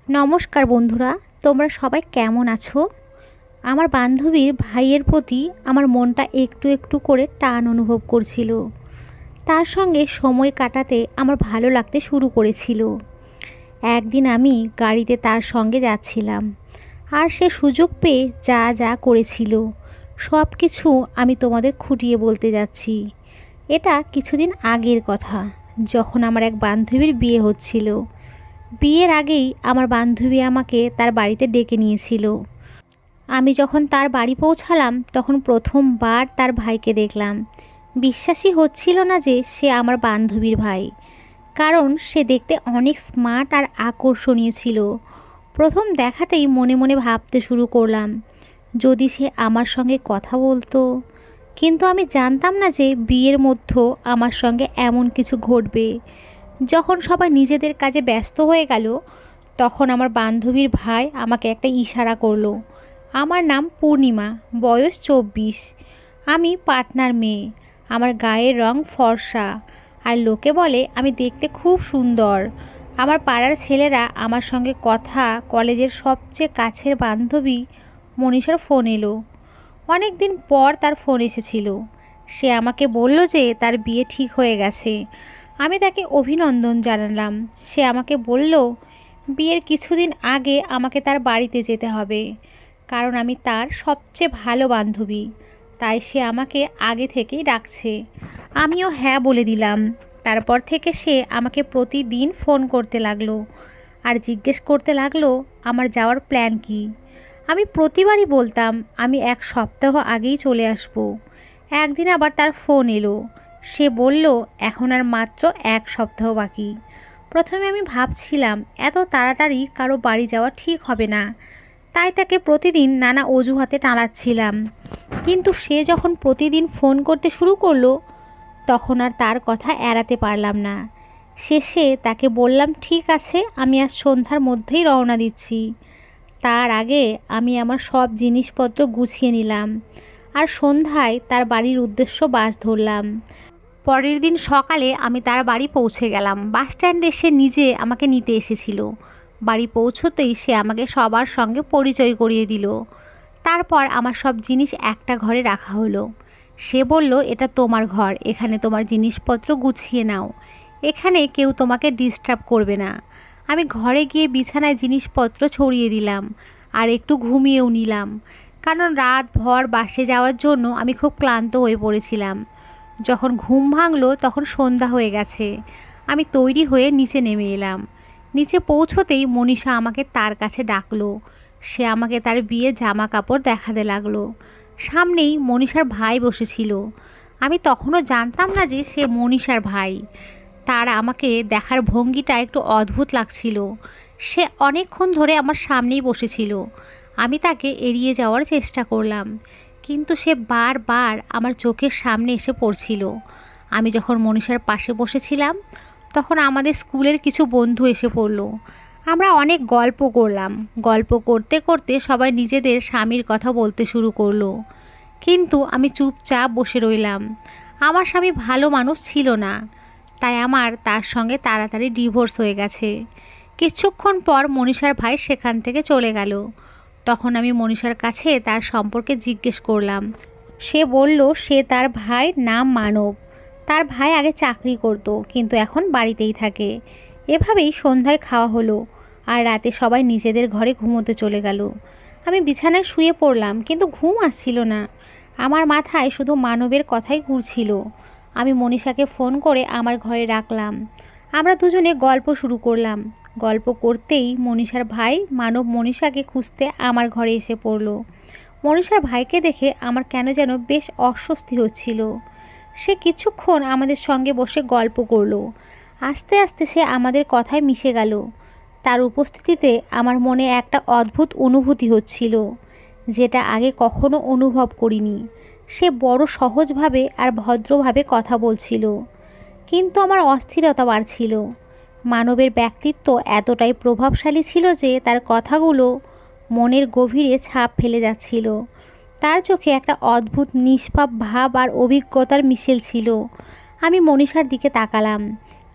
নমস্কার বন্ধুরা, তোমরা সবাই কেমন আছো? আমার বান্ধবীর ভাইয়ের প্রতি আমার মনটা একটু একটু করে টান অনুভব করছিল। তার সঙ্গে সময় কাটাতে আমার ভালো লাগতে শুরু করেছিল। একদিন আমি গাড়িতে তার সঙ্গে যাচ্ছিলাম, আর সে সুযোগ পেয়ে যা যা করেছিল সব কিছু আমি তোমাদের খুঁটিয়ে বলতে যাচ্ছি। এটা কিছুদিন আগের কথা, যখন আমার এক বান্ধবীর বিয়ে হচ্ছিল। বিয়ের আগেই আমার বান্ধবী আমাকে তার বাড়িতে ডেকে নিয়েছিল। আমি যখন তার বাড়ি পৌঁছালাম তখন প্রথমবার তার ভাইকে দেখলাম। বিশ্বাসই হচ্ছিল না যে সে আমার বান্ধবীর ভাই, কারণ সে দেখতে অনেক স্মার্ট আর আকর্ষণীয় ছিল। প্রথম দেখাতেই মনে মনে ভাবতে শুরু করলাম, যদি সে আমার সঙ্গে কথা বলতো। কিন্তু আমি জানতাম না যে বিয়ের মধ্যে আমার সঙ্গে এমন কিছু ঘটবে। যখন সবাই নিজেদের কাজে ব্যস্ত হয়ে গেল, তখন আমার বান্ধবীর ভাই আমাকে একটা ইশারা করলো। আমার নাম পূর্ণিমা, বয়স 24। আমি পাটনার মেয়ে। আমার গায়ের রং ফর্সা, আর লোকে বলে আমি দেখতে খুব সুন্দর। আমার পাড়ার ছেলেরা আমার সঙ্গে কথা। কলেজের সবচেয়ে কাছের বান্ধবী মনীষার ফোন এলো। অনেক দিন পর তার ফোন এসেছিল। সে আমাকে বলল যে তার বিয়ে ঠিক হয়ে গেছে। আমি তাকে অভিনন্দন জানালাম। সে আমাকে বলল বিয়ের কিছুদিন আগে আমাকে তার বাড়িতে যেতে হবে, কারণ আমি তার সবচেয়ে ভালো বান্ধবী। তাই সে আমাকে আগে থেকেই ডাকছে। আমিও হ্যাঁ বলে দিলাম। তারপর থেকে সে আমাকে প্রতিদিন ফোন করতে লাগলো আর জিজ্ঞেস করতে লাগলো আমার যাওয়ার প্ল্যান কি। আমি প্রতিবারই বলতাম আমি এক সপ্তাহ আগেই চলে আসব। একদিন আবার তার ফোন এলো। সে বলল এখন আর মাত্র এক সপ্তাহ বাকি। প্রথমে আমি ভাবছিলাম এত তাড়াতাড়ি কারো বাড়ি যাওয়া ঠিক হবে না, তাই তাকে প্রতিদিন নানা অজুহাতে টানাচ্ছিলাম। কিন্তু সে যখন প্রতিদিন ফোন করতে শুরু করলো, তখন আর তার কথা এড়াতে পারলাম না। শেষে তাকে বললাম ঠিক আছে, আমি আজ সন্ধ্যার মধ্যেই রওনা দিচ্ছি। তার আগে আমি আমার সব জিনিসপত্র গুছিয়ে নিলাম, আর সন্ধ্যায় তার বাড়ির উদ্দেশ্য বাস ধরলাম। পরের দিন সকালে আমি তার বাড়ি পৌঁছে গেলাম। বাস স্ট্যান্ডে সে নিজে আমাকে নিতে এসেছিল। বাড়ি পৌঁছতেই সে আমাকে সবার সঙ্গে পরিচয় করিয়ে দিল। তারপর আমার সব জিনিস একটা ঘরে রাখা হলো। সে বলল এটা তোমার ঘর, এখানে তোমার জিনিসপত্র গুছিয়ে নাও, এখানে কেউ তোমাকে ডিস্টার্ব করবে না। আমি ঘরে গিয়ে বিছানায় জিনিসপত্র ছড়িয়ে দিলাম আর একটু ঘুমিয়েও নিলাম, কারণ রাতভর বাসে যাওয়ার জন্য আমি খুব ক্লান্ত হয়ে পড়েছিলাম। যখন ঘুম ভাঙলো তখন সন্ধ্যা হয়ে গেছে। আমি তৈরি হয়ে নিচে নেমে এলাম। নিচে পৌঁছতেই মনীষা আমাকে তার কাছে ডাকলো। সে আমাকে তার বিয়ের জামা কাপড় দেখাতে লাগলো। সামনেই মনীষার ভাই বসেছিল। আমি তখনও জানতাম না যে সে মনীষার ভাই। তার আমাকে দেখার ভঙ্গিটা একটু অদ্ভুত লাগছিল। সে অনেকক্ষণ ধরে আমার সামনেই বসেছিল। আমি তাকে এড়িয়ে যাওয়ার চেষ্টা করলাম, কিন্তু সে বারবার আমার চোখের সামনে এসে পড়ছিল। আমি যখন মনীষার পাশে বসেছিলাম, তখন আমাদের স্কুলের কিছু বন্ধু এসে পড়লো। আমরা অনেক গল্প করলাম। গল্প করতে করতে সবাই নিজেদের স্বামীর কথা বলতে শুরু করলো, কিন্তু আমি চুপচাপ বসে রইলাম। আমার স্বামী ভালো মানুষ ছিল না, তাই আমার তার সঙ্গে তাড়াতাড়ি ডিভোর্স হয়ে গেছে। কিছুক্ষণ পর মনীষার ভাই সেখান থেকে চলে গেল। তখন আমি মনীষার কাছে তার সম্পর্কে জিজ্ঞেস করলাম। সে বলল সে তার ভাইয়ের নাম মানব। তার ভাই আগে চাকরি করত, কিন্তু এখন বাড়িতেই থাকে। এভাবেই সন্ধ্যায় খাওয়া হলো, আর রাতে সবাই নিজেদের ঘরে ঘুমোতে চলে গেল। আমি বিছানায় শুয়ে পড়লাম, কিন্তু ঘুম আসছিল না। আমার মাথায় শুধু মানবের কথাই ঘুরছিল। আমি মনীষাকে ফোন করে আমার ঘরে রাখলাম। আমরা দুজনে গল্প শুরু করলাম। গল্প করতেই মনীষার ভাই মানব মনীষাকে খুঁজতে আমার ঘরে এসে পড়ল। মনীষার ভাইকে দেখে আমার কেন যেন বেশ অস্বস্তি হচ্ছিল। সে কিছুক্ষণ আমাদের সঙ্গে বসে গল্প করলো। আস্তে আস্তে সে আমাদের কথায় মিশে গেল। তার উপস্থিতিতে আমার মনে একটা অদ্ভুত অনুভূতি হচ্ছিল, যেটা আগে কখনো অনুভব করিনি। সে বড় সহজভাবে আর ভদ্রভাবে কথা বলছিল, কিন্তু আমার অস্থিরতা বাড়ছিল। মানবের ব্যক্তিত্ব এতটাই প্রভাবশালী ছিল যে তার কথাগুলো মনের গভীরে ছাপ ফেলে যাচ্ছিল। তার চোখে একটা অদ্ভুত নিষ্পাপ ভাব আর অভিজ্ঞতার মিশেল ছিল। আমি মনীষার দিকে তাকালাম,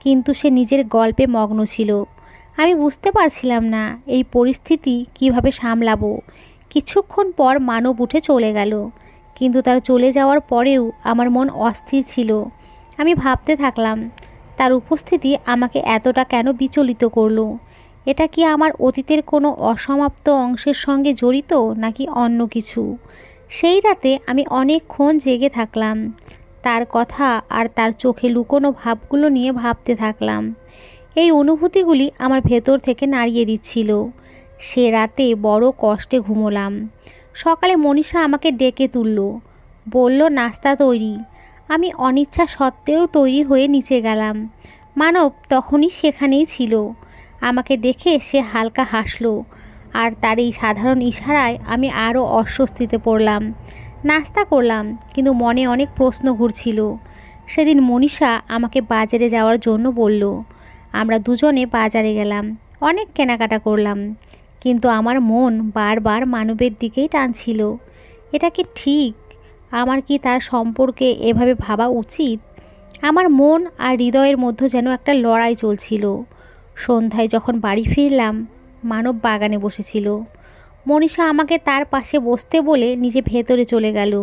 কিন্তু সে নিজের গল্পে মগ্ন ছিল। আমি বুঝতে পারছিলাম না এই পরিস্থিতি কিভাবে সামলাবো। কিছুক্ষণ পর মানব উঠে চলে গেল, কিন্তু তার চলে যাওয়ার পরেও আমার মন অস্থির ছিল। আমি ভাবতে থাকলাম, তার উপস্থিতি আমাকে এতটা কেন বিচলিত করলো। এটা কি আমার অতীতের কোনো অসমাপ্ত অংশের সঙ্গে জড়িত, নাকি অন্য কিছু? সেই রাতে আমি অনেকক্ষণ জেগে থাকলাম, তার কথা আর তার চোখে লুকোনো ভাবগুলো নিয়ে ভাবতে থাকলাম। এই অনুভূতিগুলি আমার ভেতর থেকে নাড়িয়ে দিচ্ছিল। সে রাতে বড় কষ্টে ঘুমোলাম। সকালে মনীষা আমাকে ডেকে তুলল, বলল নাস্তা তৈরি। আমি অনিচ্ছা সত্ত্বেও তৈরি হয়ে নিচে গেলাম। মানব তখনই সেখানেই ছিল। আমাকে দেখে সে হালকা হাসলো, আর তার এই সাধারণ ইশারায় আমি আরও অস্বস্তিতে পড়লাম। নাস্তা করলাম, কিন্তু মনে অনেক প্রশ্ন ঘুরছিল। সেদিন মনীষা আমাকে বাজারে যাওয়ার জন্য বলল। আমরা দুজনে বাজারে গেলাম, অনেক কেনাকাটা করলাম, কিন্তু আমার মন বারবার মানবের দিকেই টানছিল। এটা কি ঠিক? আমার কি তার সম্পর্কে এভাবে ভাবা উচিত? আমার মন আর হৃদয়ের মধ্যে যেন একটা লড়াই চলছিল। সন্ধ্যায় যখন বাড়ি ফিরলাম, মানব বাগানে বসেছিল। মনীষা আমাকে তার পাশে বসতে বলে নিজে ভেতরে চলে গেল।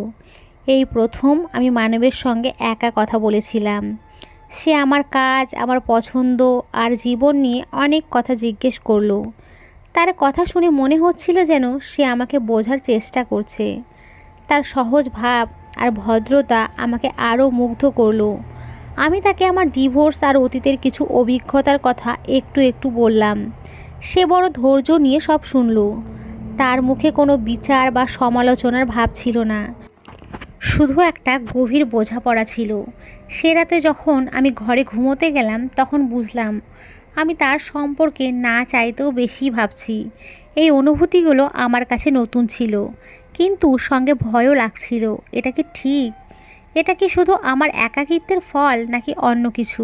এই প্রথম আমি মানবের সঙ্গে একা কথা বলেছিলাম। সে আমার কাজ, আমার পছন্দ আর জীবন নিয়ে অনেক কথা জিজ্ঞেস করলো। তার কথা শুনে মনে হচ্ছিল যেন সে আমাকে বোঝার চেষ্টা করছে। তার সহজ ভাব আর ভদ্রতা আমাকে আরও মুগ্ধ করলো। আমি তাকে আমার ডিভোর্স আর অতীতের কিছু অভিজ্ঞতার কথা একটু একটু বললাম। সে বড় ধৈর্য নিয়ে সব শুনল। তার মুখে কোনো বিচার বা সমালোচনার ভাব ছিল না, শুধু একটা গভীর বোঝাপড়া ছিল। সে রাতে যখন আমি ঘরে ঘুমোতে গেলাম, তখন বুঝলাম আমি তার সম্পর্কে না চাইতেও বেশি ভাবছি। এই অনুভূতিগুলো আমার কাছে নতুন ছিল, কিন্তু সঙ্গে ভয়ও লাগছিল। এটা কি ঠিক? এটা কি শুধু আমার একাকিত্বের ফল, নাকি অন্য কিছু?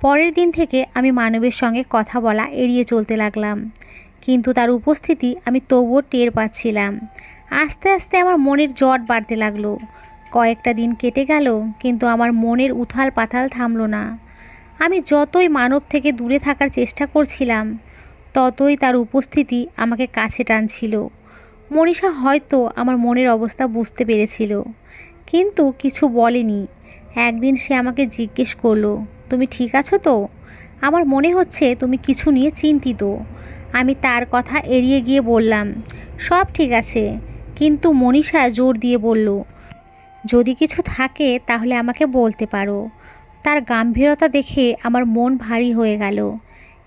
পরের দিন থেকে আমি মানবের সঙ্গে কথা বলা এড়িয়ে চলতে লাগলাম, কিন্তু তার উপস্থিতি আমি তবুও টের পাচ্ছিলাম। আস্তে আস্তে আমার মনের জট বাড়তে লাগলো। কয়েকটা দিন কেটে গেল, কিন্তু আমার মনের উথাল পাথাল থামলো না। আমি যতই মানব থেকে দূরে থাকার চেষ্টা করছিলাম, ততই তার উপস্থিতি আমাকে কাছে টানছিল। মনীষা হয়তো আমার মনের অবস্থা বুঝতে পেরেছিল, কিন্তু কিছু বলেনি। একদিন সে আমাকে জিজ্ঞেস করলো, তুমি ঠিক আছো তো? আমার মনে হচ্ছে তুমি কিছু নিয়ে চিন্তিত। আমি তার কথা এড়িয়ে গিয়ে বললাম, সব ঠিক আছে। কিন্তু মনীষা জোর দিয়ে বলল, যদি কিছু থাকে তাহলে আমাকে বলতে পারো। তার গাম্ভীরতা দেখে আমার মন ভারী হয়ে গেল,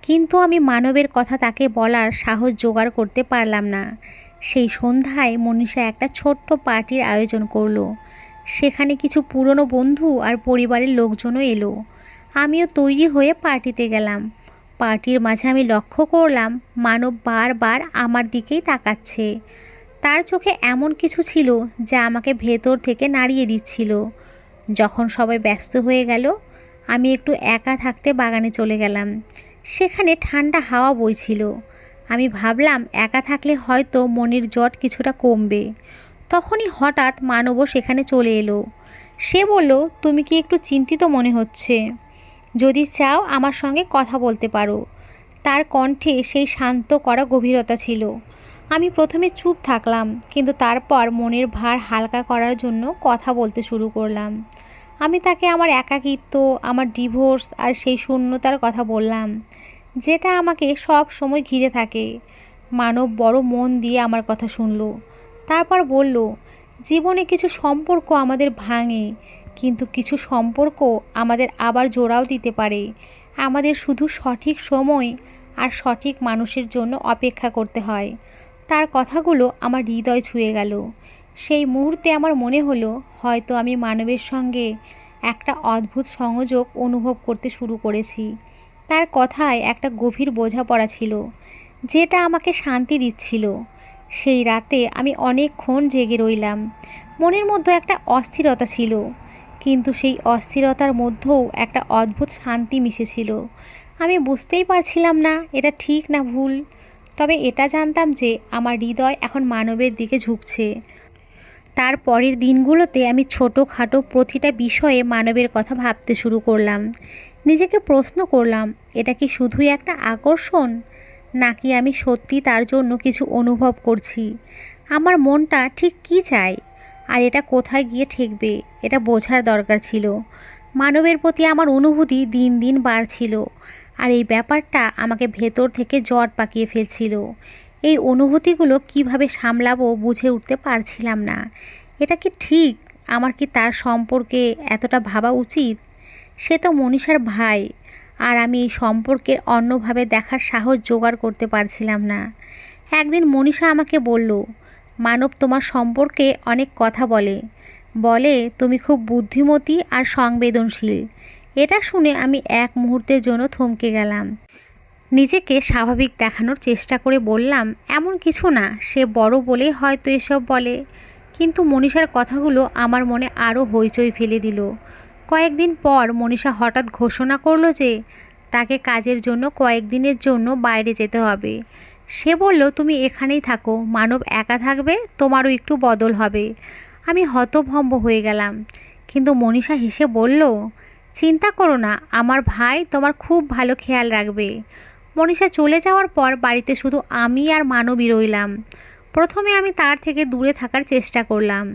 কিন্তু আমি মানবের কথা তাকে বলার সাহস জোগাড় করতে পারলাম না। সেই সন্ধ্যায় মনীষা একটা ছোট্ট পার্টির আয়োজন করলো। সেখানে কিছু পুরনো বন্ধু আর পরিবারের লোকজনও এলো। আমিও তৈরি হয়ে পার্টিতে গেলাম। পার্টির মাঝে আমি লক্ষ্য করলাম মানব বারবার আমার দিকেই তাকাচ্ছে। তার চোখে এমন কিছু ছিল যা আমাকে ভেতর থেকে নাড়িয়ে দিচ্ছিল। যখন সবাই ব্যস্ত হয়ে গেল, আমি একটু একা থাকতে বাগানে চলে গেলাম। সেখানে ঠান্ডা হাওয়া বইছিল। আমি ভাবলাম একা থাকলে হয়তো মনের জট কিছুটা কমবে। তখনই হঠাৎ মানবও সেখানে চলে এলো। সে বলল, তুমি কি একটু চিন্তিত মনে হচ্ছে? যদি চাও আমার সঙ্গে কথা বলতে পারো। তার কণ্ঠে সেই শান্ত করা গভীরতা ছিল। আমি প্রথমে চুপ থাকলাম, কিন্তু তারপর মনের ভার হালকা করার জন্য কথা বলতে শুরু করলাম। আমি তাকে আমার একাকিত্ব, আমার ডিভোর্স আর সেই শূন্যতার কথা বললাম, যেটা আমাকে সব সময় ঘিরে থাকে। মানব বড় মন দিয়ে আমার কথা শুনল। তারপর বলল, জীবনে কিছু সম্পর্ক আমাদের ভাঙে, কিন্তু কিছু সম্পর্ক আমাদের আবার জোড়াও দিতে পারে। আমাদের শুধু সঠিক সময় আর সঠিক মানুষের জন্য অপেক্ষা করতে হয়। তার কথাগুলো আমার হৃদয় ছুঁয়ে গেল। সেই মুহূর্তে আমার মনে হলো হয়তো আমি মানবের সঙ্গে একটা অদ্ভুত সংযোগ অনুভব করতে শুরু করেছি। তার কথায় একটা গভীর বোঝাপড়া ছিল, যেটা আমাকে শান্তি দিচ্ছিল। সেই রাতে আমি অনেকক্ষণ জেগে রইলাম। মনের মধ্যে একটা অস্থিরতা ছিল, কিন্তু সেই অস্থিরতার মধ্যেও একটা অদ্ভুত শান্তি মিশেছিল। আমি বুঝতেই পারছিলাম না এটা ঠিক না ভুল, তবে এটা জানতাম যে আমার হৃদয় এখন মানবের দিকে ঝুঁকছে। তার পরের দিনগুলোতে আমি ছোটোখাটো প্রতিটা বিষয়ে মানবের কথা ভাবতে শুরু করলাম। নিজেকে প্রশ্ন করলাম, এটা কি শুধুই একটা আকর্ষণ, নাকি আমি সত্যি তার জন্য কিছু অনুভব করছি? আমার মনটা ঠিক কী চায়, আর এটা কোথায় গিয়ে ঠেকবে, এটা বোঝার দরকার ছিল। মানবের প্রতি আমার অনুভূতি দিন দিন বাড়ছিল, আর এই ব্যাপারটা আমাকে ভেতর থেকে জট পাকিয়ে ফেলছিল। এই অনুভূতিগুলো কিভাবে সামলাবো বুঝে উঠতে পারছিলাম না। এটা কি ঠিক? আমার কি তার সম্পর্কে এতটা ভাবা উচিত? সে তো মনীষার ভাই, আর আমি এই সম্পর্কের অন্যভাবে দেখার সাহস জোগাড় করতে পারছিলাম না। একদিন মনীষা আমাকে বলল, মানব তোমার সম্পর্কে অনেক কথা বলে, বলে তুমি খুব বুদ্ধিমতী আর সংবেদনশীল। এটা শুনে আমি এক মুহূর্তের জন্য থমকে গেলাম। নিজেকে স্বাভাবিক দেখানোর চেষ্টা করে বললাম, এমন কিছু না, সে বড় বলেই হয়তো এসব বলে। কিন্তু মনীষার কথাগুলো আমার মনে আরও হইচই ফেলে দিল। কয়েকদিন পর মনীষা হঠাৎ ঘোষণা করলো যে তাকে কাজের জন্য কয়েকদিনের জন্য বাইরে যেতে হবে। সে বলল, তুমি এখানেই থাকো, মানব একা থাকবে, তোমারও একটু বদল হবে। আমি হতভম্ব হয়ে গেলাম, কিন্তু মনীষা হেসে বলল, চিন্তা করো না, আমার ভাই তোমার খুব ভালো খেয়াল রাখবে। মনীষা চলে যাওয়ার পর বাড়িতে শুধু আমি আর মানবী রইলাম। প্রথমে আমি তার থেকে দূরে থাকার চেষ্টা করলাম,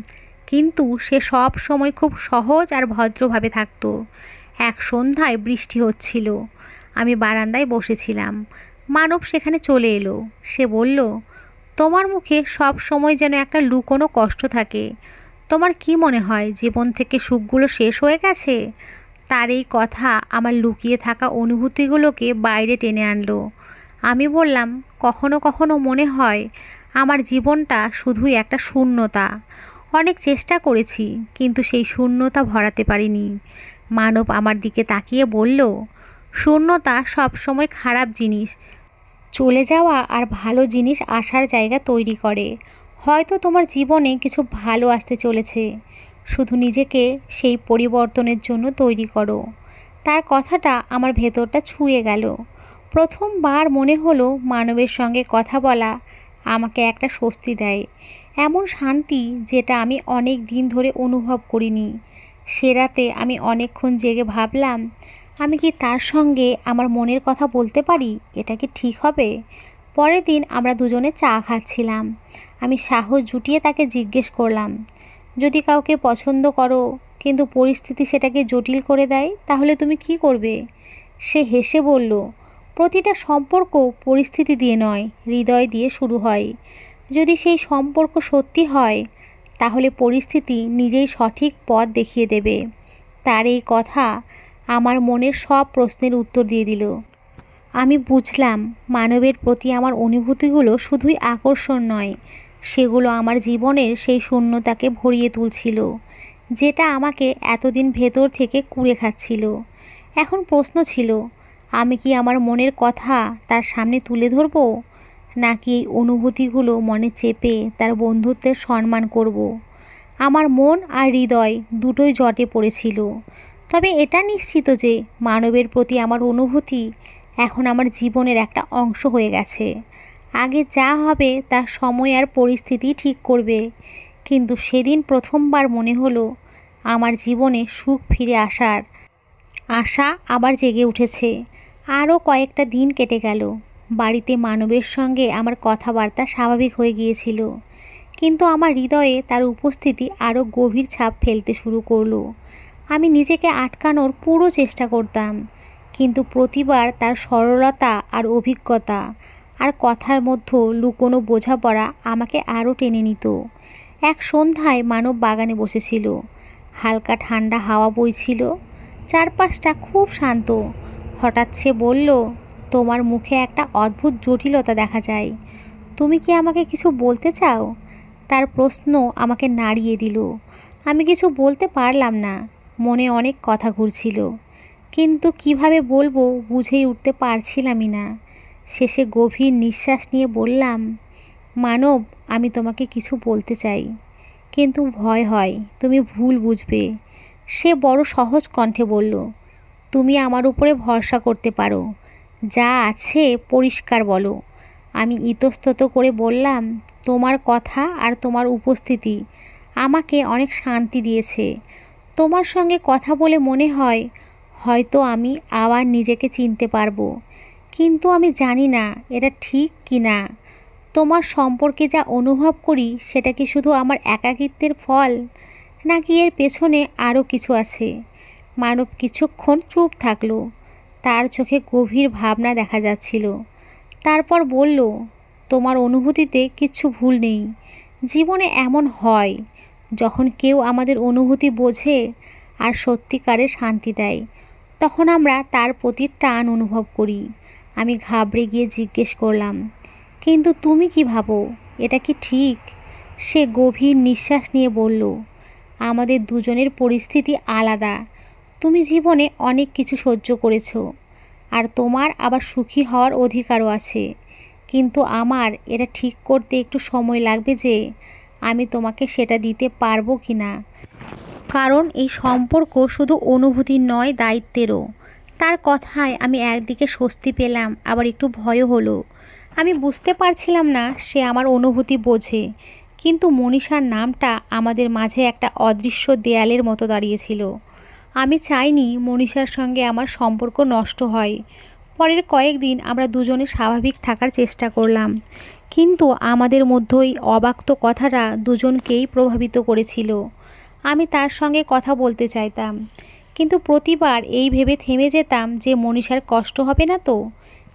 কিন্তু সে সব সময় খুব সহজ আর ভদ্রভাবে থাকতো। এক সন্ধ্যায় বৃষ্টি হচ্ছিল, আমি বারান্দায় বসেছিলাম। মানব সেখানে চলে এলো। সে বলল, তোমার মুখে সব সময় যেন একটা লুকোনো কষ্ট থাকে। তোমার কি মনে হয় জীবন থেকে সুখগুলো শেষ হয়ে গেছে? তার এই কথা আমার লুকিয়ে থাকা অনুভূতিগুলোকে বাইরে টেনে আনলো। আমি বললাম, কখনো কখনো মনে হয় আমার জীবনটা শুধুই একটা শূন্যতা। অনেক চেষ্টা করেছি, কিন্তু সেই শূন্যতা ভরাতে পারিনি। মানব আমার দিকে তাকিয়ে বলল, শূন্যতা সবসময় খারাপ জিনিস। চলে যাওয়া আর ভালো জিনিস আসার জায়গা তৈরি করে। হয়তো তোমার জীবনে কিছু ভালো আসতে চলেছে, শুধু নিজেকে সেই পরিবর্তনের জন্য তৈরি করো। তার কথাটা আমার ভেতরটা ছুঁয়ে গেল। প্রথমবার মনে হলো মানবের সঙ্গে কথা বলা আমাকে একটা স্বস্তি দেয়, এমন শান্তি যেটা আমি অনেক দিন ধরে অনুভব করিনি। সে রাতে আমি অনেকক্ষণ জেগে ভাবলাম, আমি কি তার সঙ্গে আমার মনের কথা বলতে পারি? এটা কি ঠিক হবে? পরের দিন আমরা দুজনে চা খাচ্ছিলাম। আমি সাহস জুটিয়ে তাকে জিজ্ঞেস করলাম, যদি কাউকে পছন্দ করো কিন্তু পরিস্থিতি সেটাকে জটিল করে দেয়, তাহলে তুমি কি করবে? সে হেসে বলল, প্রতিটা সম্পর্ক পরিস্থিতি দিয়ে নয়, হৃদয় দিয়ে শুরু হয়। যদি সেই সম্পর্ক সত্যি হয়, তাহলে পরিস্থিতি নিজেই সঠিক পথ দেখিয়ে দেবে। তার এই কথা আমার মনের সব প্রশ্নের উত্তর দিয়ে দিল। আমি বুঝলাম, মানবের প্রতি আমার অনুভূতিগুলো শুধুই আকর্ষণ নয়, সেগুলো আমার জীবনের সেই শূন্যতাকে ভরিয়ে তুলছিল, যেটা আমাকে এতদিন ভেতর থেকে কুড়ে খাচ্ছিল। এখন প্রশ্ন ছিল, আমি কি আমার মনের কথা তার সামনে তুলে ধরব, নাকি এই অনুভূতিগুলো মনে চেপে তার বন্ধুত্বের সম্মান করব? আমার মন আর হৃদয় দুটোই জটে পড়েছিল। তবে এটা নিশ্চিত যে মানবের প্রতি আমার অনুভূতি এখন আমার জীবনের একটা অংশ হয়ে গেছে। আগে যা হবে তা সময় আর পরিস্থিতি ঠিক করবে, কিন্তু সেদিন প্রথমবার মনে হলো আমার জীবনে সুখ ফিরে আসার আশা আবার জেগে উঠেছে। আরও কয়েকটা দিন কেটে গেল। বাড়িতে মানবের সঙ্গে আমার কথাবার্তা স্বাভাবিক হয়ে গিয়েছিল, কিন্তু আমার হৃদয়ে তার উপস্থিতি আরও গভীর ছাপ ফেলতে শুরু করলো। আমি নিজেকে আটকানোর পুরো চেষ্টা করতাম, কিন্তু প্রতিবার তার সরলতা আর অভিজ্ঞতা আর কথার মধ্যে লুকোনো বোঝাপড়া আমাকে আরও টেনে নিত। এক সন্ধ্যায় মানব বাগানে বসেছিল। হালকা ঠান্ডা হাওয়া বইছিল, চারপাশটা খুব শান্ত। হঠাৎ সে বলল, তোমার মুখে একটা অদ্ভুত জটিলতা দেখা যায়, তুমি কি আমাকে কিছু বলতে চাও? তার প্রশ্ন আমাকে নাড়িয়ে দিল। আমি কিছু বলতে পারলাম না, মনে অনেক কথা ঘুরছিল, কিন্তু কিভাবে বলবো বুঝেই উঠতে পারছিলামই না। শেষে গভীর নিঃশ্বাস নিয়ে বললাম, মানব, আমি তোমাকে কিছু বলতে চাই, কিন্তু ভয় হয় তুমি ভুল বুঝবে। সে বড় সহজ কণ্ঠে বলল, তুমি আমার উপরে ভরসা করতে পারো, যা আছে পরিষ্কার বলো। আমি ইতস্তত করে বললাম, তোমার কথা আর তোমার উপস্থিতি আমাকে অনেক শান্তি দিয়েছে। তোমার সঙ্গে কথা বলে মনে হয় হয়তো আমি আবার নিজেকে চিনতে পারবো, কিন্তু আমি জানি না এটা ঠিক কি না। তোমার সম্পর্কে যা অনুভব করি সেটা কি শুধু আমার একাকিত্বের ফল, নাকি এর পেছনে আরও কিছু আছে? মানব কিছুক্ষণ চুপ থাকলো। তার চোখে গভীর ভাবনা দেখা যাচ্ছিল। তারপর বলল, তোমার অনুভূতিতে কিচ্ছু ভুল নেই। জীবনে এমন হয়, যখন কেউ আমাদের অনুভূতি বোঝে আর সত্যিকারের শান্তি দেয়, তখন আমরা তার প্রতি টান অনুভব করি। আমি ঘাবড়ে গিয়ে জিজ্ঞেস করলাম, কিন্তু তুমি কি ভাবো, এটা কি ঠিক? সে গভীর নিঃশ্বাস নিয়ে বলল, আমাদের দুজনের পরিস্থিতি আলাদা। তুমি জীবনে অনেক কিছু সহ্য করেছো, আর তোমার আবার সুখী হওয়ার অধিকারও আছে। কিন্তু আমার এটা ঠিক করতে একটু সময় লাগবে যে আমি তোমাকে সেটা দিতে পারবো কি না। কারণ এই সম্পর্ক শুধু অনুভূতির নয়, দায়িত্বেরও। তার কথায় আমি একদিকে স্বস্তি পেলাম, আবার একটু ভয়ও হলো। আমি বুঝতে পারছিলাম না সে আমার অনুভূতি বোঝে, কিন্তু মনীষার নামটা আমাদের মাঝে একটা অদৃশ্য দেয়ালের মতো দাঁড়িয়েছিল। আমি চাইনি মনীষার সঙ্গে আমার সম্পর্ক নষ্ট হয়। পরের কয়েকদিন আমরা দুজনে স্বাভাবিক থাকার চেষ্টা করলাম, কিন্তু আমাদের মধ্যে ওই অব্যক্ত কথাটা দুজনকেই প্রভাবিত করেছিল। আমি তার সঙ্গে কথা বলতে চাইতাম, কিন্তু প্রতিবার এই ভেবে থেমে যেতাম যে মনীষার কষ্ট হবে না তো।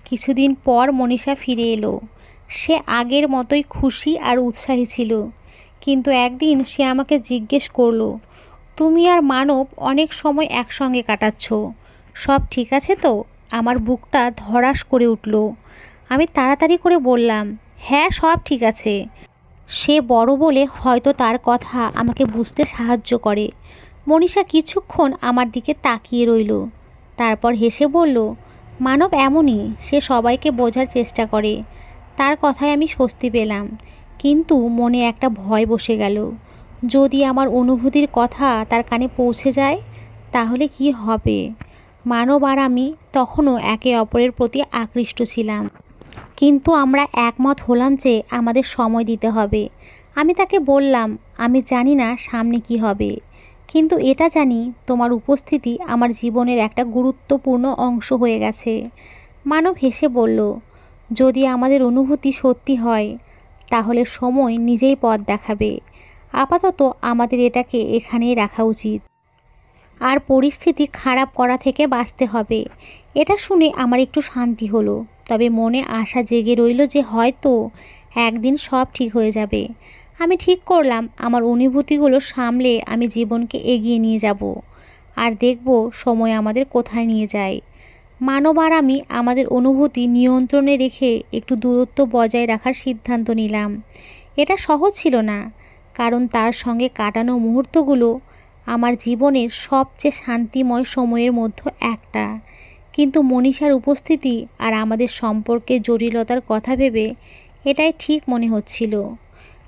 কিছুদিন পর মনীষা ফিরে এলো। সে আগের মতোই খুশি আর উৎসাহী ছিল, কিন্তু একদিন সে আমাকে জিজ্ঞেস করলো, তুমি আর মানব অনেক সময় একসঙ্গে কাটাচ্ছ, সব ঠিক আছে তো? আমার বুকটা ধড়াস করে উঠল। আমি তাড়াতাড়ি করে বললাম, হ্যাঁ, সব ঠিক আছে। সে বড় বলে হয়তো তার কথা আমাকে বুঝতে সাহায্য করে। মনীষা কিছুক্ষণ আমার দিকে তাকিয়ে রইল, তারপর হেসে বলল, মানব এমনই, সে সবাইকে বোঝার চেষ্টা করে। তার কথায় আমি স্বস্তি পেলাম, কিন্তু মনে একটা ভয় বসে গেল। যদি আমার অনুভূতির কথা তার কানে পৌঁছে যায়, তাহলে কি হবে? মানব আর আমি তখনও একে অপরের প্রতি আকৃষ্ট ছিলাম, কিন্তু আমরা একমত হলাম যে আমাদের সময় দিতে হবে। আমি তাকে বললাম, আমি জানি না সামনে কি হবে, কিন্তু এটা জানি তোমার উপস্থিতি আমার জীবনের একটা গুরুত্বপূর্ণ অংশ হয়ে গেছে। মানব হেসে বলল, যদি আমাদের অনুভূতি সত্যি হয়, তাহলে সময় নিজেই পথ দেখাবে। আপাতত আমাদের এটাকে এখানেই রাখা উচিত, আর পরিস্থিতি খারাপ করা থেকে বাঁচতে হবে। এটা শুনে আমার একটু শান্তি হলো, তবে মনে আশা জেগে রইল যে হয়তো একদিন সব ঠিক হয়ে যাবে। আমি ঠিক করলাম আমার অনুভূতিগুলো সামলে আমি জীবনকে এগিয়ে নিয়ে যাব, আর দেখব সময় আমাদের কোথায় নিয়ে যায়। মানব আর আমি আমাদের অনুভূতি নিয়ন্ত্রণে রেখে একটু দূরত্ব বজায় রাখার সিদ্ধান্ত নিলাম। এটা সহজ ছিল না, কারণ তার সঙ্গে কাটানো মুহূর্তগুলো আমার জীবনের সবচেয়ে শান্তিময় সময়ের মধ্যে একটা। কিন্তু মনীষার উপস্থিতি আর আমাদের সম্পর্কের জটিলতার কথা ভেবে এটাই ঠিক মনে হচ্ছিল।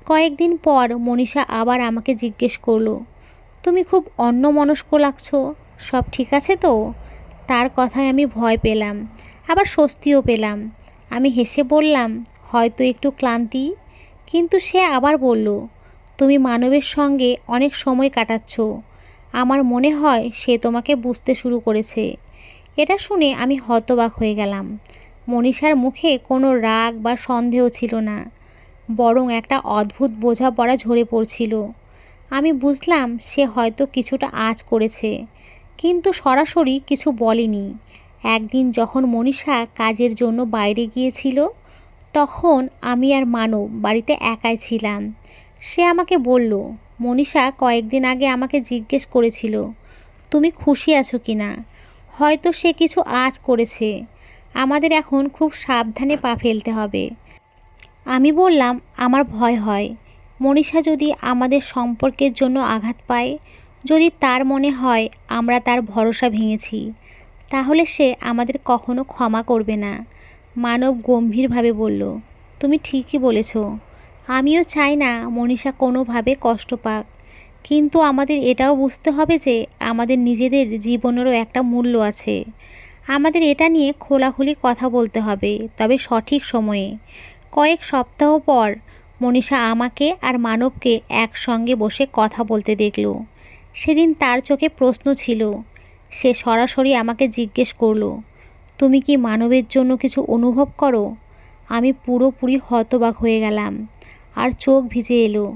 কয়েকদিন পর মনীষা আবার আমাকে জিজ্ঞেস করলো, তুমি খুব অন্যমনস্ক লাগছো, সব ঠিক আছে তো? তার কথায় আমি ভয় পেলাম, আবার স্বস্তিও পেলাম। আমি হেসে বললাম, হয়তো একটু ক্লান্তি। কিন্তু সে আবার বলল, তুমি মানবের সঙ্গে অনেক সময় কাটাচ্ছ, আমার মনে হয় সে তোমাকে বুঝতে শুরু করেছে। এটা শুনে আমি হতবাক হয়ে গেলাম। মনীষার মুখে কোনো রাগ বা সন্দেহ ছিল না, বরং একটা অদ্ভুত বোঝাপড়া ঝরে পড়ছিল। আমি বুঝলাম সে হয়তো কিছুটা আঁচ করেছে, কিন্তু সরাসরি কিছু বলেনি। একদিন যখন মনীষা কাজের জন্য বাইরে গিয়েছিল, তখন আমি আর মানব বাড়িতে একাই ছিলাম। সে আমাকে বলল, মনীষা কয়েকদিন আগে আমাকে জিজ্ঞেস করেছিল, তুমি খুশি আছো কি না? হয়তো সে কিছু আঁচ করেছে, আমাদের এখন খুব সাবধানে পা ফেলতে হবে। আমি বললাম, আমার ভয় হয় মনীষা যদি আমাদের সম্পর্কের জন্য আঘাত পায়, যদি তার মনে হয় আমরা তার ভরসা ভেঙেছি, তাহলে সে আমাদের কখনো ক্ষমা করবে না। মানব গম্ভীরভাবে বলল, তুমি ঠিকই বলেছ, আমিও চাই না মনীষা কোনোভাবে কষ্ট পাক, কিন্তু আমাদের এটাও বুঝতে হবে যে আমাদের নিজেদের জীবনেরও একটা মূল্য আছে। আমাদের এটা নিয়ে খোলাখুলি কথা বলতে হবে, তবে সঠিক সময়ে। কয়েক সপ্তাহ পর মনীষা আমাকে আর মানবকে একসঙ্গে বসে কথা বলতে দেখল। সেদিন তার চোখে প্রশ্ন ছিল, সে সরাসরি আমাকে জিজ্ঞেস করলো, তুমি কি মানবের জন্য কিছু অনুভব করো? আমি পুরোপুরি হতবাক হয়ে গেলাম আর চোখ ভিজে এলো,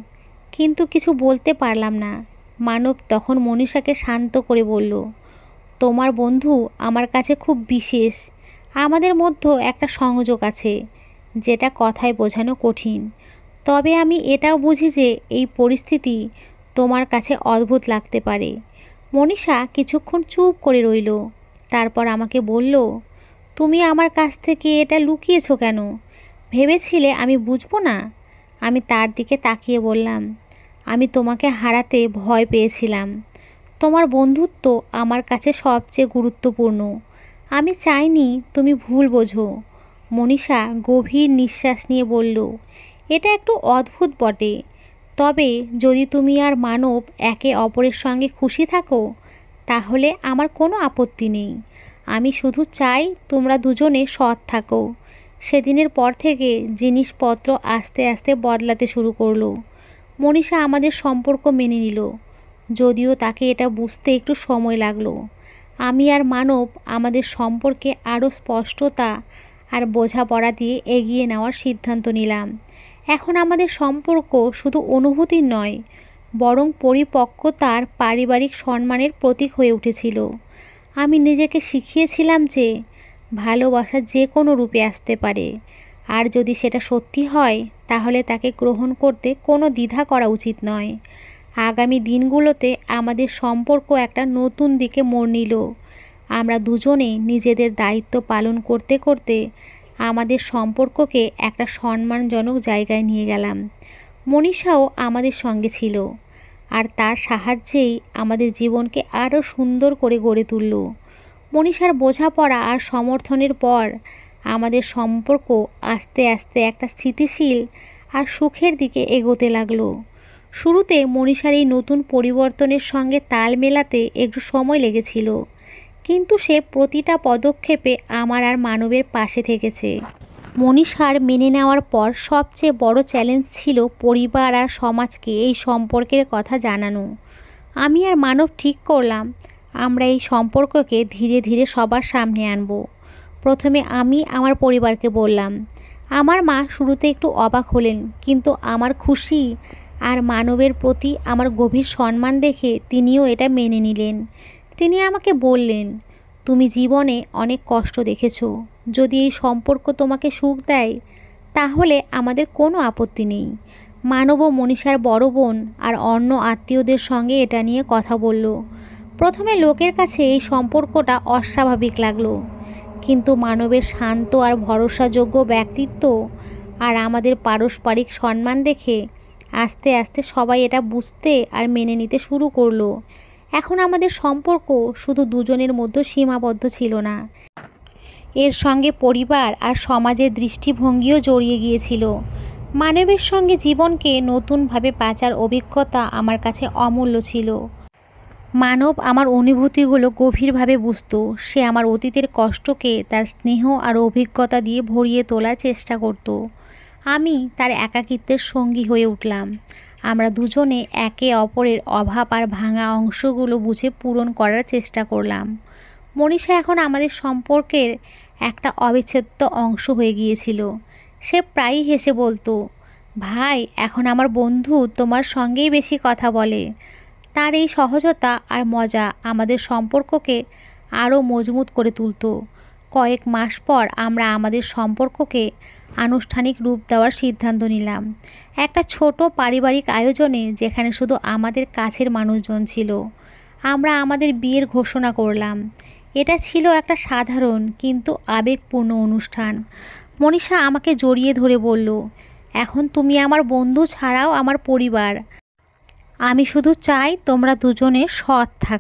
কিন্তু কিছু বলতে পারলাম না। মানব তখন মনীষাকে শান্ত করে বলল, তোমার বন্ধু আমার কাছে খুব বিশেষ। আমাদের মধ্যে একটা সংযোগ আছে যেটা কথায় বোঝানো কঠিন। তবে আমি এটাও বুঝি যে এই পরিস্থিতি তোমার কাছে অদ্ভুত লাগতে পারে। মনীষা কিছুক্ষণ চুপ করে রইল, তারপর আমাকে বলল, তুমি আমার কাছ থেকে এটা লুকিয়েছো কেন? ভেবেছিলে আমি বুঝবো না? আমি তার দিকে তাকিয়ে বললাম, আমি তোমাকে হারাতে ভয় পেয়েছিলাম। তোমার বন্ধুত্ব আমার কাছে সবচেয়ে গুরুত্বপূর্ণ। আমি চাইনি তুমি ভুল বোঝো। মনীষা গভীর নিঃশ্বাস নিয়ে বলল, এটা একটু অদ্ভুত বটে, তবে যদি তুমি আর মানব একে অপরের সঙ্গে খুশি থাকো তাহলে আমার কোনো আপত্তি নেই। আমি শুধু চাই তোমরা দুজনে সৎ থাকো। সেদিনের পর থেকে জিনিসপত্র আস্তে আস্তে বদলাতে শুরু করলো। মনীষা আমাদের সম্পর্ক মেনে নিল, যদিও তাকে এটা বুঝতে একটু সময় লাগলো। আমি আর মানব আমাদের সম্পর্কে আরও স্পষ্টতা আর বোঝাপড়া দিয়ে এগিয়ে নেওয়ার সিদ্ধান্ত নিলাম। এখন আমাদের সম্পর্ক শুধু অনুভূতির নয়, বরং পরিপক্কতার পারিবারিক সম্মানের প্রতীক হয়ে উঠেছিল। আমি নিজেকে শিখিয়েছিলাম যে ভালোবাসা যে কোনো রূপে আসতে পারে, আর যদি সেটা সত্যি হয় তাহলে তাকে গ্রহণ করতে কোনো দ্বিধা করা উচিত নয়। আগামী দিনগুলোতে আমাদের সম্পর্ক একটা নতুন দিকে মোড় নিল। আমরা দুজনে নিজেদের দায়িত্ব পালন করতে করতে আমাদের সম্পর্ককে একটা সম্মানজনক জায়গায় নিয়ে গেলাম। মনীষাও আমাদের সঙ্গে ছিল, আর তার সাহায্যেই আমাদের জীবনকে আরও সুন্দর করে গড়ে তুলল। মনীষার বোঝাপড়া আর সমর্থনের পর আমাদের সম্পর্ক আস্তে আস্তে একটা স্থিতিশীল আর সুখের দিকে এগোতে লাগলো। শুরুতে মনীষার এই নতুন পরিবর্তনের সঙ্গে তাল মেলাতে একটু সময় লেগেছিল, কিন্তু সে প্রতিটা পদক্ষেপে আমার আর মানবের পাশে থেকেছে। মনীষার মেনে নেওয়ার পর সবচেয়ে বড় চ্যালেঞ্জ ছিল পরিবার আর সমাজকে এই সম্পর্কের কথা জানানো। আমি আর মানব ঠিক করলাম আমরা এই সম্পর্ককে ধীরে ধীরে সবার সামনে আনব। প্রথমে আমি আমার পরিবারকে বললাম। আমার মা শুরুতে একটু অবাক হলেন, কিন্তু আমার খুশি আর মানবের প্রতি আমার গভীর সম্মান দেখে তিনিও এটা মেনে নিলেন। তিনি আমাকে বললেন, তুমি জীবনে অনেক কষ্ট দেখেছো, যদি এই সম্পর্ক তোমাকে সুখ দেয় তাহলে আমাদের কোনো আপত্তি নেই। মানব ও মনীষার বড় বোন আর অন্য আত্মীয়দের সঙ্গে এটা নিয়ে কথা বলল। প্রথমে লোকের কাছে এই সম্পর্কটা অস্বাভাবিক লাগলো, কিন্তু মানবের শান্ত আর ভরসাযোগ্য ব্যক্তিত্ব আর আমাদের পারস্পরিক সম্মান দেখে আস্তে আস্তে সবাই এটা বুঝতে আর মেনে নিতে শুরু করলো। এখন আমাদের সম্পর্ক শুধু দুজনের মধ্যে সীমাবদ্ধ ছিল না, এর সঙ্গে পরিবার আর সমাজের দৃষ্টিভঙ্গিও জড়িয়ে গিয়েছিল। মানবের সঙ্গে জীবনকে নতুনভাবে বাঁচার অভিজ্ঞতা আমার কাছে অমূল্য ছিল। মানব আমার অনুভূতিগুলো গভীরভাবে বুঝতো। সে আমার অতীতের কষ্টকে তার স্নেহ আর অভিজ্ঞতা দিয়ে ভরিয়ে তোলার চেষ্টা করত। আমি তার একাকিত্বের সঙ্গী হয়ে উঠলাম। আমরা দুজনে একে অপরের অভাব আর ভাঙা অংশগুলো বুঝে পূরণ করার চেষ্টা করলাম। মনীষা এখন আমাদের সম্পর্কের একটা অবিচ্ছেদ্য অংশ হয়ে গিয়েছিল। সে প্রায়ই হেসে বলতো, ভাই এখন আমার বন্ধু তোমার সঙ্গেই বেশি কথা বলে। তার এই সহজতা আর মজা আমাদের সম্পর্ককে আরও মজবুত করে তুলত। কয়েক মাস পর আমরা আমাদের সম্পর্ককে আনুষ্ঠানিক রূপ দেওয়ার সিদ্ধান্ত নিলাম, একটা ছোট পারিবারিক আয়োজনে যেখানে শুধু আমাদের কাছের মানুষজন ছিল। আমরা আমাদের বিয়ের ঘোষণা করলাম। এটা ছিল একটা সাধারণ কিন্তু আবেগপূর্ণ অনুষ্ঠান। মনীষা আমাকে জড়িয়ে ধরে বলল, এখন তুমি আমার বন্ধু ছাড়াও আমার পরিবার। আমি শুধু চাই তোমরা দুজনে সৎ থাকো।